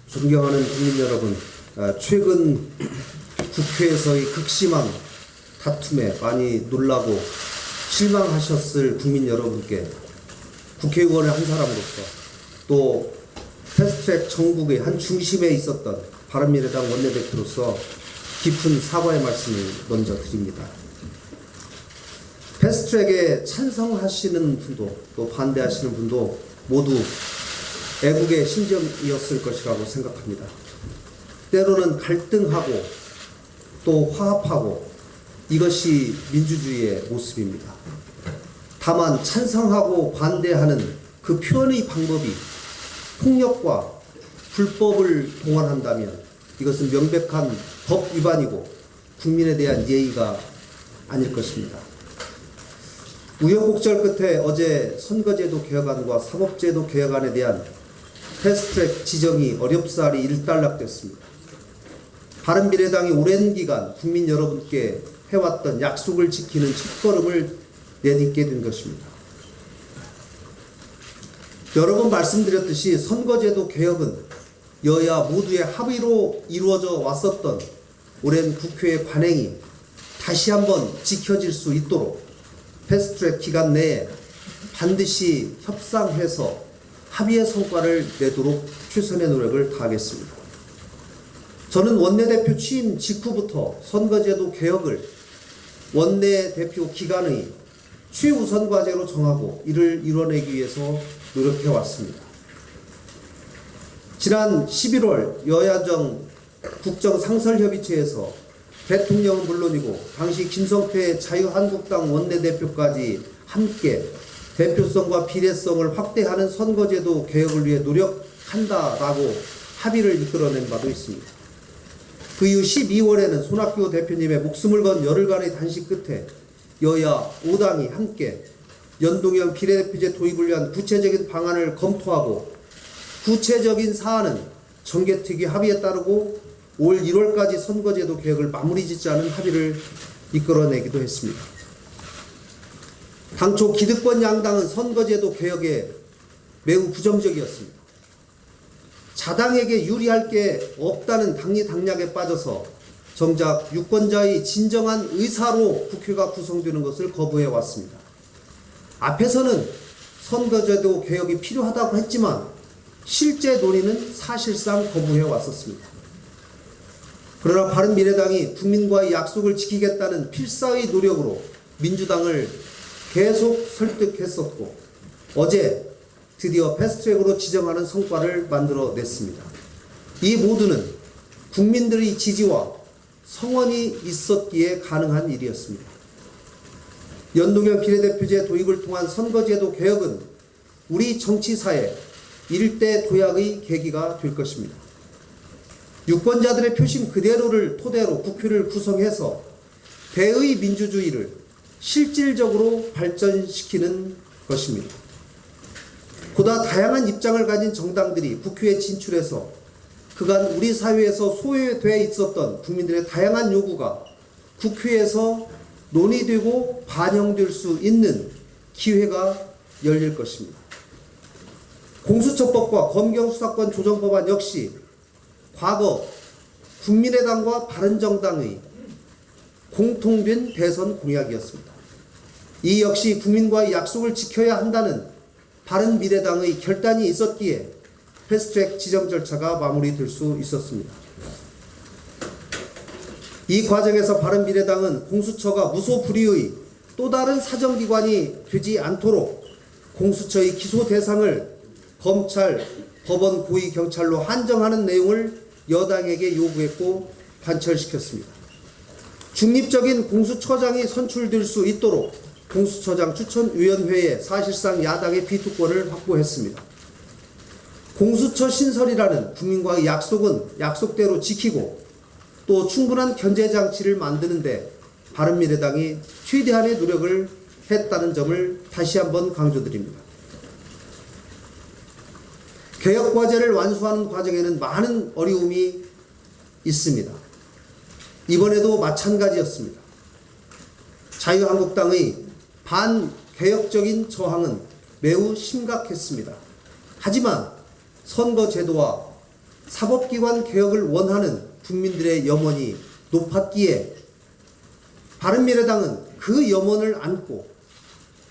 존경하는 국민 여러분, 최근 국회에서의 극심한 다툼에 많이 놀라고 실망하셨을 국민 여러분께 국회의원의 한 사람으로서 또 패스트트랙 정국의 한 중심에 있었던 바른미래당 원내대표로서 깊은 사과의 말씀을 먼저 드립니다. 패스트트랙에 찬성하시는 분도 또 반대하시는 분도 모두 애국의 심정이었을 것이라고 생각합니다. 때로는 갈등하고 또 화합하고 이것이 민주주의의 모습입니다. 다만 찬성하고 반대하는 그 표현의 방법이 폭력과 불법을 동원한다면 이것은 명백한 법 위반이고 국민에 대한 예의가 아닐 것입니다. 우여곡절 끝에 어제 선거제도 개혁안과 사법제도 개혁안에 대한 패스트트랙 지정이 어렵사리 일단락됐습니다. 바른미래당이 오랜 기간 국민 여러분께 해왔던 약속을 지키는 첫걸음을 내딛게 된 것입니다. 여러 번 말씀드렸듯이 선거제도 개혁은 여야 모두의 합의로 이루어져 왔었던 오랜 국회의 관행이 다시 한번 지켜질 수 있도록 패스트트랙 기간 내에 반드시 협상해서 합의의 성과를 내도록 최선의 노력을 다하겠습니다. 저는 원내대표 취임 직후부터 선거제도 개혁을 원내대표 기간의 최우선 과제로 정하고 이를 이뤄내기 위해서 노력해 왔습니다. 지난 11월 여야정 국정상설협의체에서 대통령은 물론이고 당시 김성태 자유한국당 원내대표까지 함께 대표성과 비례성을 확대하는 선거제도 개혁을 위해 노력한다라고 합의를 이끌어낸 바도 있습니다. 그 이후 12월에는 손학규 대표님의 목숨을 건 열흘간의 단식 끝에 여야 5당이 함께 연동형 비례대표제 도입을 위한 구체적인 방안을 검토하고 구체적인 사안은 정개특위 합의에 따르고 올 1월까지 선거제도 개혁을 마무리 짓지 않은 합의를 이끌어내기도 했습니다. 당초 기득권 양당은 선거제도 개혁에 매우 부정적이었습니다. 자당에게 유리할 게 없다는 당리당략에 빠져서 정작 유권자의 진정한 의사로 국회가 구성되는 것을 거부해 왔습니다. 앞에서는 선거제도 개혁이 필요하다고 했지만 실제 논의는 사실상 거부해 왔었습니다. 그러나 바른미래당이 국민과의 약속을 지키겠다는 필사의 노력으로 민주당을 계속 설득했었고 어제 드디어 패스트트랙으로 지정하는 성과를 만들어냈습니다. 이 모두는 국민들의 지지와 성원이 있었기에 가능한 일이었습니다. 연동형 비례대표제 도입을 통한 선거제도 개혁은 우리 정치사에 일대 도약의 계기가 될 것입니다. 유권자들의 표심 그대로를 토대로 국회를 구성해서 대의 민주주의를 실질적으로 발전시키는 것입니다. 보다 다양한 입장을 가진 정당들이 국회에 진출해서 그간 우리 사회에서 소외되어 있었던 국민들의 다양한 요구가 국회에서 논의되고 반영될 수 있는 기회가 열릴 것입니다. 공수처법과 검경수사권 조정법안 역시 과거 국민의당과 바른정당의 공통된 대선 공약이었습니다. 이 역시 국민과의 약속을 지켜야 한다는 바른미래당의 결단이 있었기에 패스트트랙 지정 절차가 마무리될 수 있었습니다. 이 과정에서 바른미래당은 공수처가 무소불위의 또 다른 사정기관이 되지 않도록 공수처의 기소 대상을 검찰, 법원, 고위경찰로 한정하는 내용을 여당에게 요구했고 관철시켰습니다. 중립적인 공수처장이 선출될 수 있도록 공수처장 추천위원회에 사실상 야당의 비토권을 확보했습니다. 공수처 신설이라는 국민과의 약속은 약속대로 지키고 또 충분한 견제장치를 만드는데 바른미래당이 최대한의 노력을 했다는 점을 다시 한번 강조드립니다. 개혁과제를 완수하는 과정에는 많은 어려움이 있습니다. 이번에도 마찬가지였습니다. 자유한국당의 반개혁적인 저항은 매우 심각했습니다. 하지만 선거제도와 사법기관 개혁을 원하는 국민들의 염원이 높았기에 바른미래당은 그 염원을 안고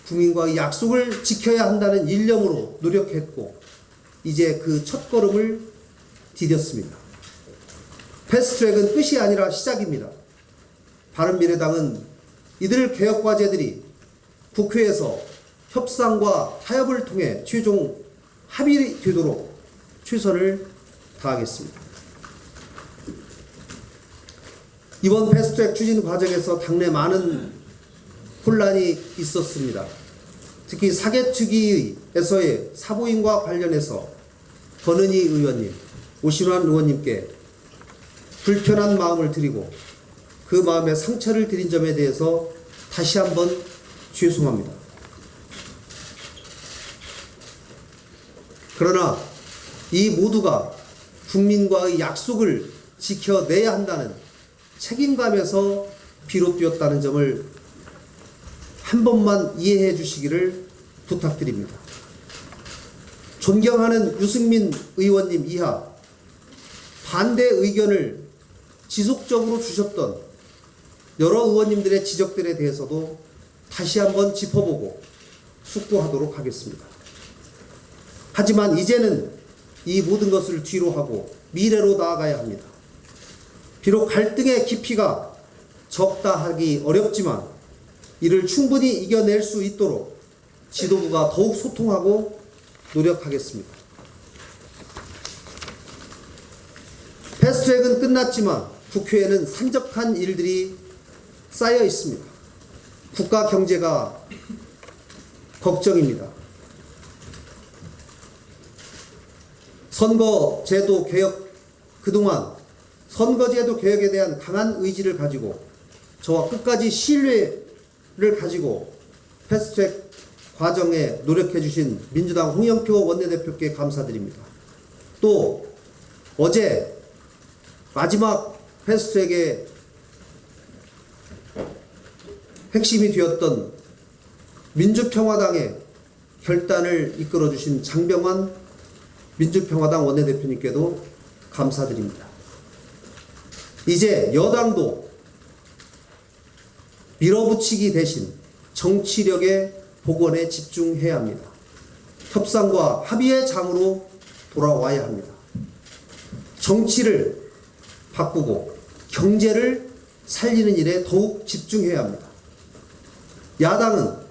국민과의 약속을 지켜야 한다는 일념으로 노력했고 이제 그 첫걸음을 디뎠습니다. 패스트트랙은 끝이 아니라 시작입니다. 바른미래당은 이들 개혁과제들이 국회에서 협상과 타협을 통해 최종 합의되도록 최선을 다하겠습니다. 이번 패스트트랙 추진 과정에서 당내 많은 혼란이 있었습니다. 특히 사개특위에서의 사보임과 관련해서 권은희 의원님, 오신환 의원님께 불편한 마음을 드리고 그 마음에 상처를 드린 점에 대해서 다시 한번 죄송합니다. 그러나 이 모두가 국민과의 약속을 지켜내야 한다는 책임감에서 비롯되었다는 점을 한 번만 이해해 주시기를 부탁드립니다. 존경하는 유승민 의원님 이하 반대 의견을 지속적으로 주셨던 여러 의원님들의 지적들에 대해서도 다시 한번 짚어보고 숙고하도록 하겠습니다. 하지만 이제는 이 모든 것을 뒤로 하고 미래로 나아가야 합니다. 비록 갈등의 깊이가 적다 하기 어렵지만 이를 충분히 이겨낼 수 있도록 지도부가 더욱 소통하고 노력하겠습니다. 패스트트랙은 끝났지만 국회에는 산적한 일들이 쌓여 있습니다. 국가 경제가 걱정입니다. 선거제도 개혁, 그동안 선거제도 개혁에 대한 강한 의지를 가지고 저와 끝까지 신뢰를 가지고 패스트트랙 과정에 노력해 주신 민주당 홍영표 원내대표께 감사드립니다. 또 어제 마지막 패스트트랙의 핵심이 되었던 민주평화당의 결단을 이끌어 주신 장병환 민주평화당 원내대표님께도 감사드립니다. 이제 여당도 밀어붙이기 대신 정치력의 복원에 집중해야 합니다. 협상과 합의의 장으로 돌아와야 합니다. 정치를 바꾸고 경제를 살리는 일에 더욱 집중해야 합니다. 야당은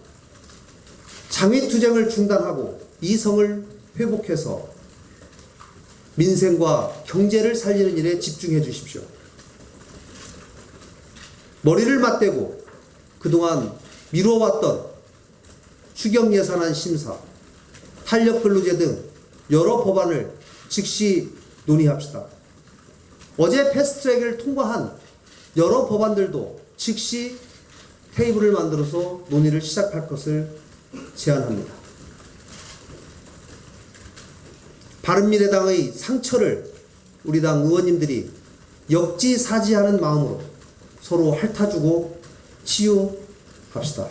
장외투쟁을 중단하고 이성을 회복해서 민생과 경제를 살리는 일에 집중해 주십시오. 머리를 맞대고 그동안 미뤄왔던 추경예산안 심사, 탄력근로제 등 여러 법안을 즉시 논의합시다. 어제 패스트트랙을 통과한 여러 법안들도 즉시 테이블을 만들어서 논의를 시작할 것을 제안합니다. 바른미래당의 상처를 우리 당 의원님들이 역지사지하는 마음으로 서로 핥아주고 치유합시다.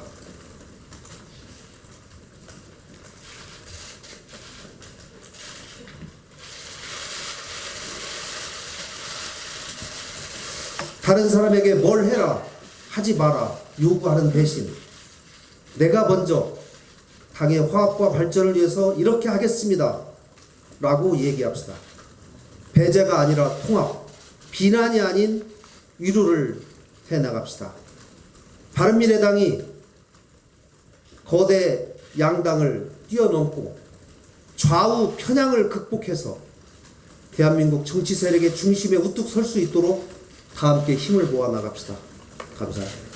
다른 사람에게 뭘 해라, 하지 마라 요구하는 대신 내가 먼저 당의 화합과 발전을 위해서 이렇게 하겠습니다 라고 얘기합시다. 배제가 아니라 통합, 비난이 아닌 위로를 해나갑시다. 바른미래당이 거대 양당을 뛰어넘고 좌우 편향을 극복해서 대한민국 정치 세력의 중심에 우뚝 설 수 있도록 다 함께 힘을 모아 나갑시다. 감사합니다.